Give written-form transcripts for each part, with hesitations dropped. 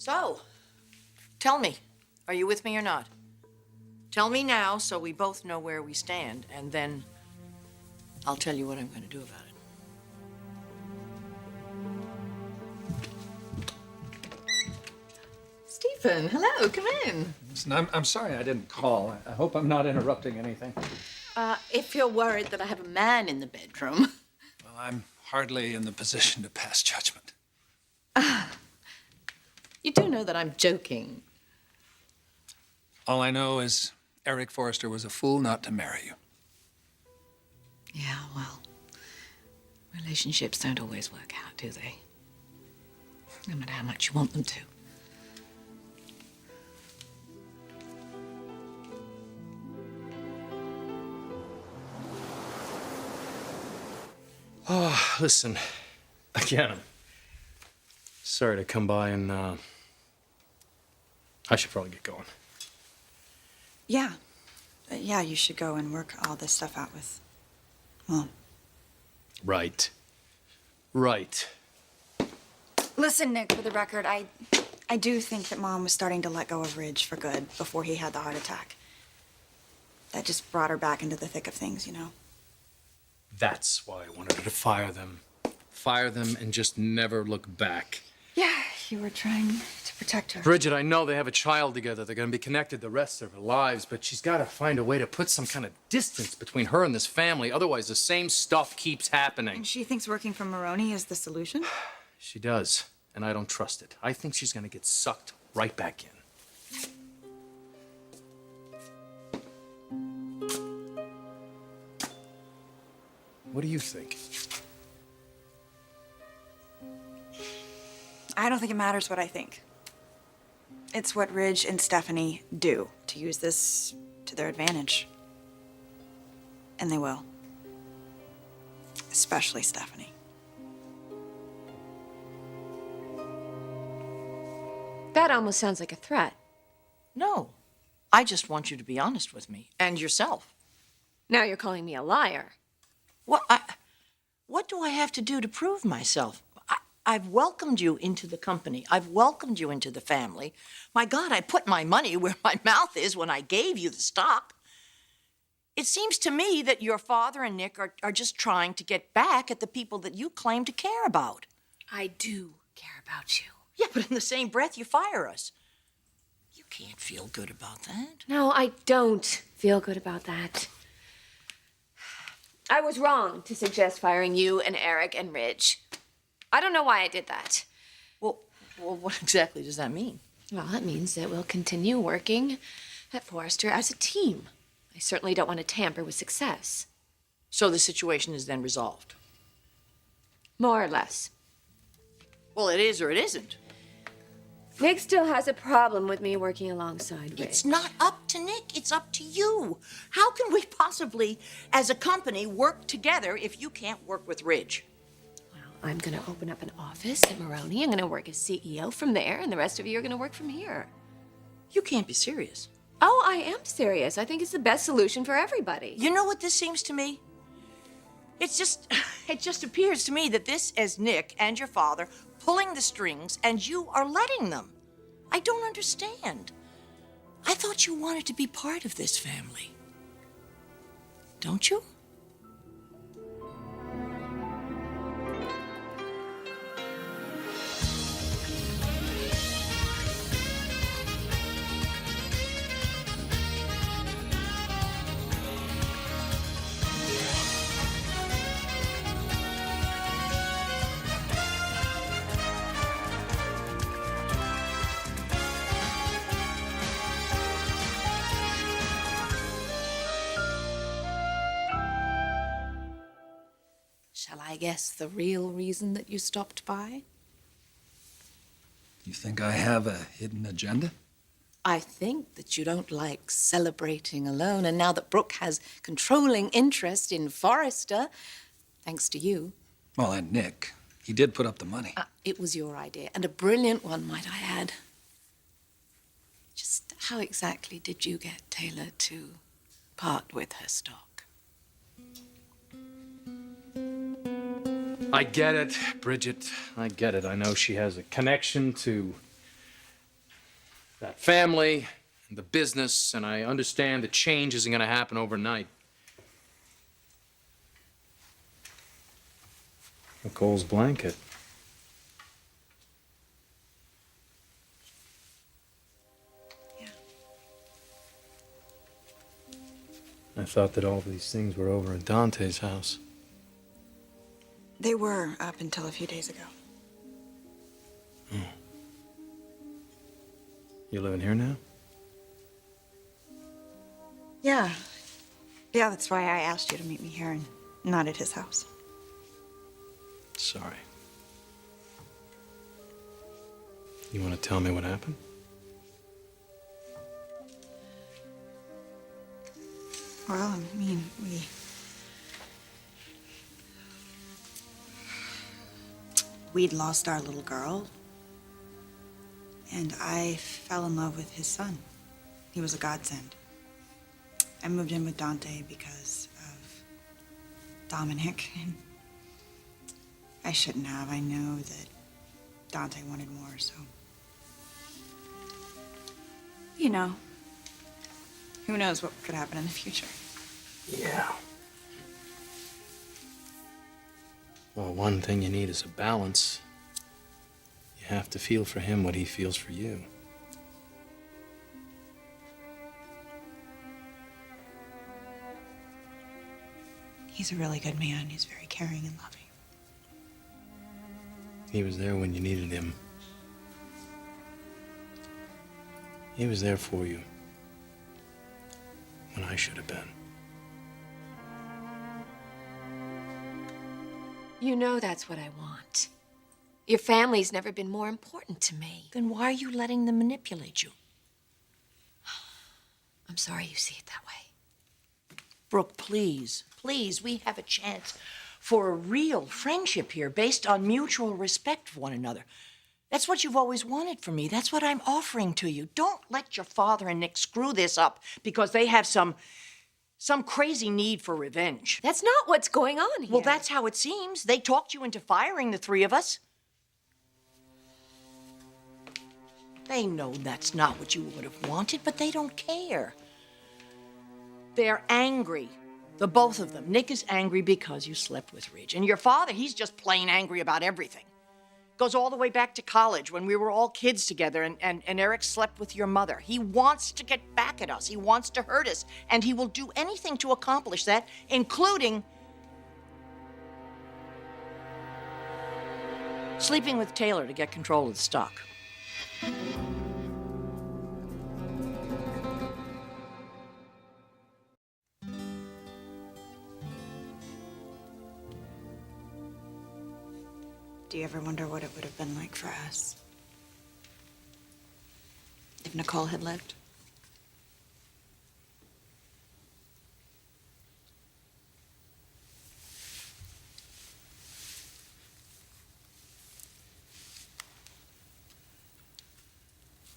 So, tell me, are you with me or not? Tell me now so we both know where we stand, and then I'll tell you what I'm going to do about it. Stephen, hello, come in. Listen, I'm sorry I didn't call. I hope I'm not interrupting anything. If you're worried that I have a man in the bedroom. Well, I'm hardly in the position to pass judgment. You do know that I'm joking. All I know is Eric Forrester was a fool not to marry you. Yeah, well, relationships don't always work out, do they? No matter how much you want them to. Oh, listen, again, I'm sorry to come by and, I should probably get going. Yeah. Yeah, you should go and work all this stuff out with Mom. Right. Right. Listen, Nick, for the record, I do think that Mom was starting to let go of Ridge for good before he had the heart attack. That just brought her back into the thick of things, you know? That's why I wanted her to fire them. Fire them and just never look back. Yeah, you were trying to protect her. Bridget, I know they have a child together. They're gonna be connected the rest of their lives, but she's gotta find a way to put some kind of distance between her and this family. Otherwise, the same stuff keeps happening. And she thinks working for Maroney is the solution? She does, and I don't trust it. I think she's gonna get sucked right back in. What do you think? I don't think it matters what I think. It's what Ridge and Stephanie do to use this to their advantage. And they will. Especially Stephanie. That almost sounds like a threat. No, I just want you to be honest with me and yourself. Now you're calling me a liar. What do I have to do to prove myself? I've welcomed you into the company. I've welcomed you into the family. My God, I put my money where my mouth is when I gave you the stock. It seems to me that your father and Nick are just trying to get back at the people that you claim to care about. I do care about you. Yeah, but in the same breath, you fire us. You can't feel good about that. No, I don't feel good about that. I was wrong to suggest firing you and Eric and Ridge. I don't know why I did that. Well, what exactly does that mean? Well, it means that we'll continue working at Forrester as a team. I certainly don't want to tamper with success. So the situation is then resolved? More or less. Well, it is or it isn't. Nick still has a problem with me working alongside Ridge. It's not up to Nick, it's up to you. How can we possibly, as a company, work together if you can't work with Ridge? Well, I'm going to open up an office at Maroney. I'm going to work as CEO from there, and the rest of you are going to work from here. You can't be serious. Oh, I am serious. I think it's the best solution for everybody. You know what this seems to me? It just appears to me that this is Nick and your father pulling the strings, and you are letting them. I don't understand. I thought you wanted to be part of this family. Don't you? Shall I guess the real reason that you stopped by? You think I have a hidden agenda? I think that you don't like celebrating alone, and now that Brooke has controlling interest in Forrester, thanks to you. Well, and Nick. He did put up the money. It was your idea, and a brilliant one, might I add. Just how exactly did you get Taylor to part with her stock? I get it, Bridget. I get it. I know she has a connection to that family and the business, and I understand that change isn't going to happen overnight. Nicole's blanket. Yeah. I thought that all these things were over at Dante's house. They were up until a few days ago. You living here now? Yeah. Yeah, that's why I asked you to meet me here and not at his house. Sorry. You want to tell me what happened? Well, I mean, we'd lost our little girl, and I fell in love with his son. He was a godsend. I moved in with Dante because of Dominic. And I shouldn't have. I know that Dante wanted more, so. You know, who knows what could happen in the future? Yeah. Well, one thing you need is a balance. You have to feel for him what he feels for you. He's a really good man. He's very caring and loving. He was there when you needed him. He was there for you when I should have been. You know that's what I want. Your family's never been more important to me. Then why are you letting them manipulate you? I'm sorry you see it that way. Brooke, please, please, we have a chance for a real friendship here based on mutual respect for one another. That's what you've always wanted from me. That's what I'm offering to you. Don't let your father and Nick screw this up because they have some crazy need for revenge. That's not what's going on here. Well, that's how it seems. They talked you into firing the three of us. They know that's not what you would have wanted, but they don't care. They're angry, the both of them. Nick is angry because you slept with Ridge. And your father, he's just plain angry about everything. Goes all the way back to college when we were all kids together and Eric slept with your mother. He wants to get back at us. He wants to hurt us. And he will do anything to accomplish that, including sleeping with Taylor to get control of the stock. Do you ever wonder what it would have been like for us if Nicole had lived?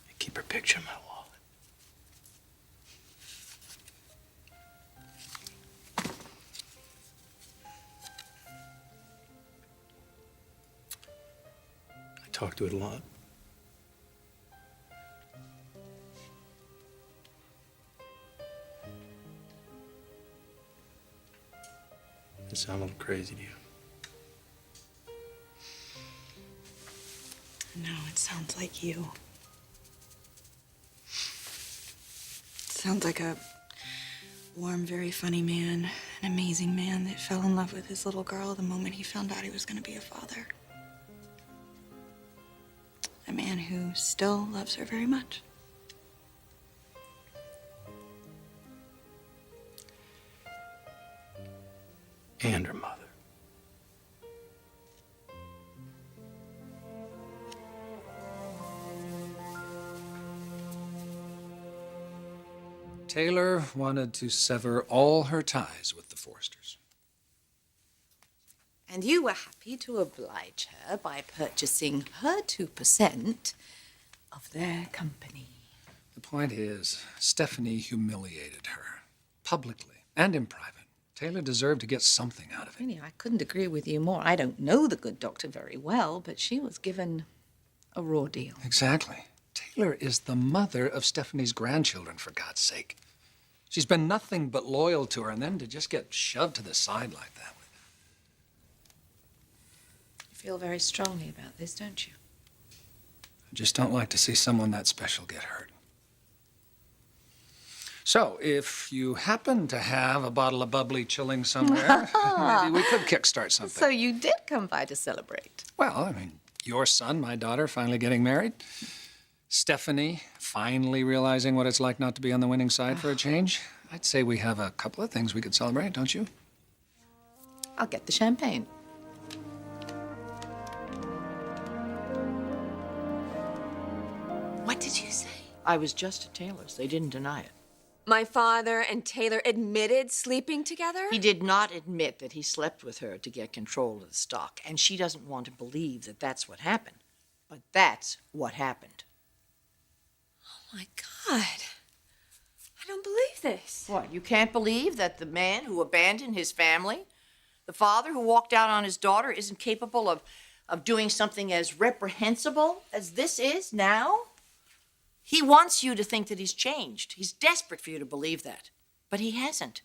I keep her picture in my wallet. Talk to it a lot. It sound a little crazy to you? No, it sounds like you. It sounds like a warm, very funny man, an amazing man that fell in love with his little girl the moment he found out he was going to be a father. A man who still loves her very much. And her mother. Taylor wanted to sever all her ties with the Forsters. And you were happy to oblige her by purchasing her 2% of their company. The point is, Stephanie humiliated her, publicly and in private. Taylor deserved to get something out of it. Really, I couldn't agree with you more. I don't know the good doctor very well, but she was given a raw deal. Exactly. Taylor is the mother of Stephanie's grandchildren, for God's sake. She's been nothing but loyal to her, and then to just get shoved to the side like that. You feel very strongly about this, don't you? I just don't like to see someone that special get hurt. So, if you happen to have a bottle of bubbly chilling somewhere, maybe we could kickstart something. So you did come by to celebrate. Well, I mean, your son, my daughter, finally getting married. Stephanie finally realizing what it's like not to be on the winning side for a change. I'd say we have a couple of things we could celebrate, don't you? I'll get the champagne. What did you say? I was just at Taylor's. They didn't deny it. My father and Taylor admitted sleeping together? He did not admit that he slept with her to get control of the stock, and she doesn't want to believe that that's what happened. But that's what happened. Oh, my God. I don't believe this. What, you can't believe that the man who abandoned his family, the father who walked out on his daughter, isn't capable of doing something as reprehensible as this is now? He wants you to think that he's changed. He's desperate for you to believe that. But he hasn't.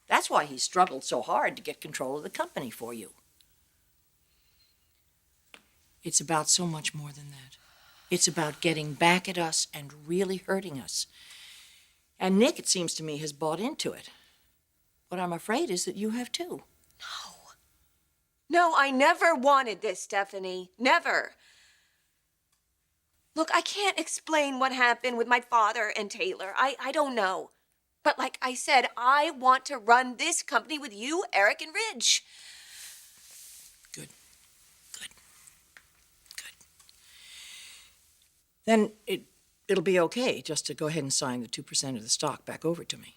That's why he struggled so hard to get control of the company for you. It's about so much more than that. It's about getting back at us and really hurting us. And Nick, it seems to me, has bought into it. What I'm afraid is that you have too. No, I never wanted this, Stephanie. Never. Look, I can't explain what happened with my father and Taylor. I don't know. But like I said, I want to run this company with you, Eric, and Ridge. Good. Then it'll be okay just to go ahead and sign the 2% of the stock back over to me.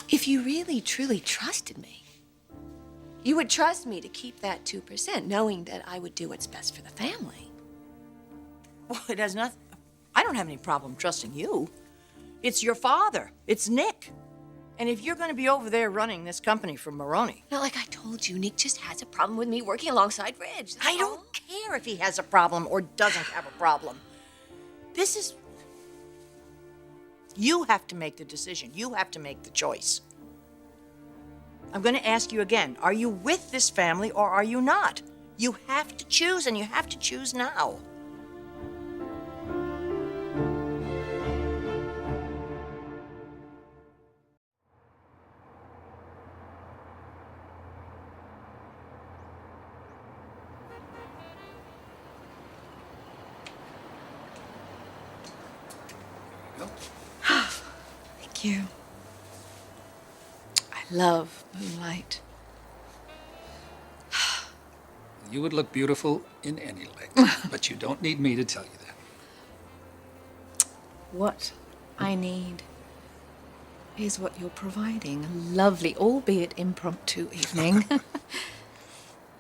If you really, truly trusted me, you would trust me to keep that 2%, knowing that I would do what's best for the family. Well, it has nothing. I don't have any problem trusting you. It's your father. It's Nick. And if you're going to be over there running this company for Maroney, Now, like I told you, Nick just has a problem with me working alongside Ridge. That's I all. don't care if he has a problem or doesn't have a problem. This is. You have to make the decision. You have to make the choice. I'm going to ask you again. Are you with this family or are you not? You have to choose, and you have to choose now. Thank you. I love moonlight. You would look beautiful in any light, but you don't need me to tell you that. What I need is what you're providing. A lovely, albeit impromptu evening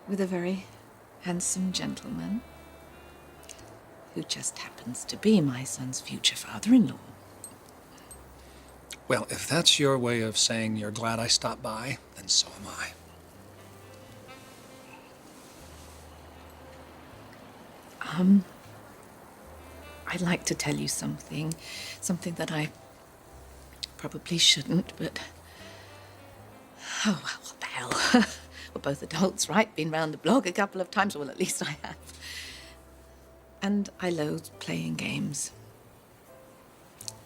with a very handsome gentleman who just happens to be my son's future father-in-law. Well, if that's your way of saying you're glad I stopped by, then so am I. I'd like to tell you something that I probably shouldn't, but... Oh, well, what the hell? We're both adults, right? Been round the block a couple of times, well, at least I have. And I loathe playing games.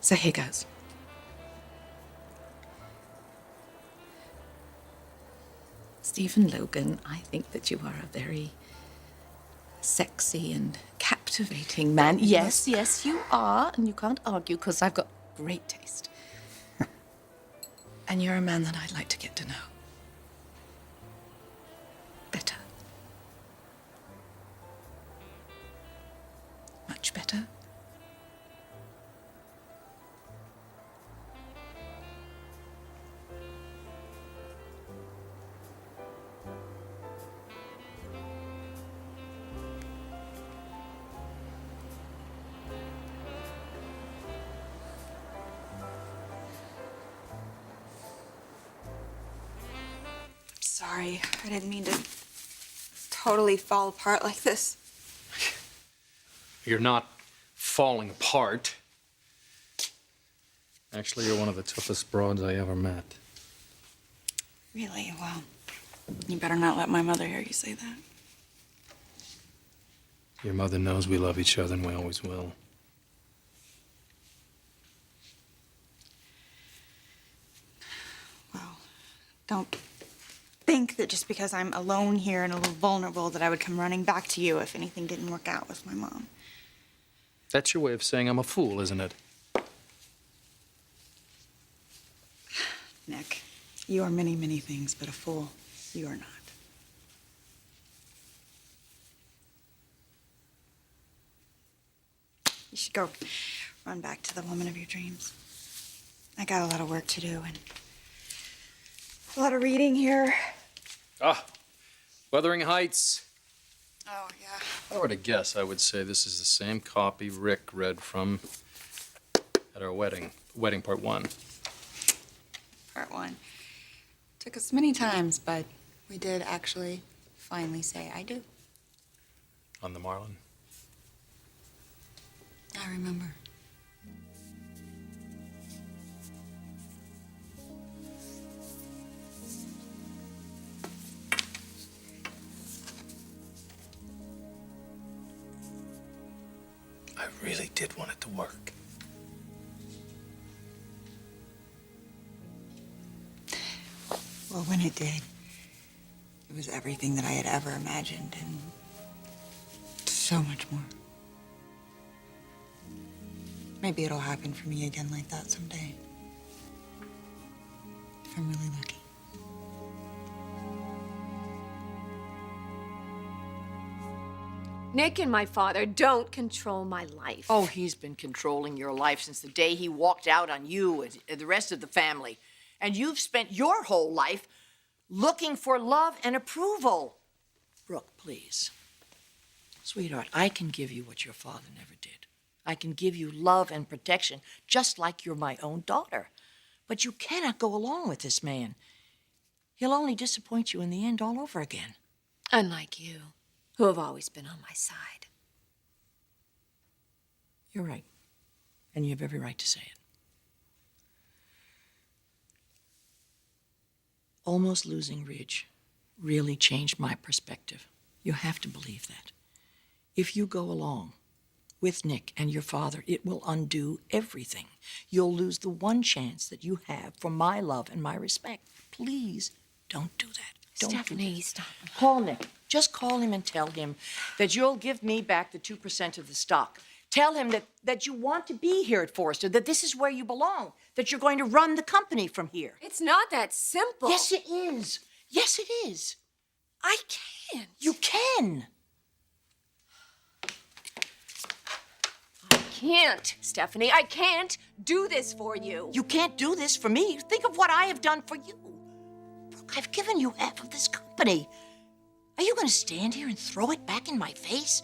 So here goes. Stephen Logan, I think that you are a very sexy and captivating man. Yes, yes, you are, and you can't argue because I've got great taste. And you're a man that I'd like to get to know better. Much better. sorry. I didn't mean to totally fall apart like this. You're not falling apart. Actually, you're one of the toughest broads I ever met. Really? Well, you better not let my mother hear you say that. Your mother knows we love each other and we always will. Well, don't think that just because I'm alone here and a little vulnerable that I would come running back to you if anything didn't work out with my mom. That's your way of saying I'm a fool, isn't it? Nick, you are many, many things, but a fool you are not. You should go run back to the woman of your dreams. I got a lot of work to do and a lot of reading here. Ah, Wuthering Heights. Oh, yeah. If I were to guess, I would say this is the same copy Rick read from at our wedding. Wedding part 1. Part 1. Took us many times, but we did actually finally say I do. On the Marlin. I remember. I really did want it to work. Well, when it did, it was everything that I had ever imagined and so much more. Maybe it'll happen for me again like that someday. If I'm really lucky. Nick and my father don't control my life. Oh, he's been controlling your life since the day he walked out on you and the rest of the family. And you've spent your whole life looking for love and approval. Brooke, please. Sweetheart, I can give you what your father never did. I can give you love and protection, just like you're my own daughter. But you cannot go along with this man. He'll only disappoint you in the end all over again. Unlike you, who have always been on my side. You're right. And you have every right to say it. Almost losing Ridge really changed my perspective. You have to believe that. If you go along with Nick and your father, it will undo everything. You'll lose the one chance that you have for my love and my respect. Please don't do that. Don't Stephanie, do that. stop. Call Nick. Just call him and tell him that you'll give me back the 2% of the stock. Tell him that you want to be here at Forrester, that this is where you belong, that you're going to run the company from here. It's not that simple. Yes, it is. Yes, it is. I can't. You can. I can't, Stephanie. I can't do this for you. You can't do this for me. Think of what I have done for you. Brooke, I've given you half of this company. Are you going to stand here and throw it back in my face?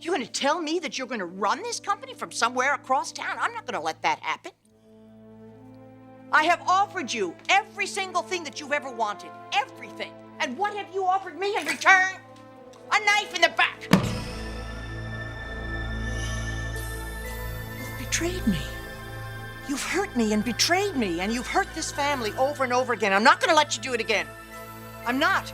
You're going to tell me that you're going to run this company from somewhere across town? I'm not going to let that happen. I have offered you every single thing that you've ever wanted. Everything. And what have you offered me in return? A knife in the back. You've betrayed me. You've hurt me and betrayed me, and you've hurt this family over and over again. I'm not going to let you do it again. I'm not.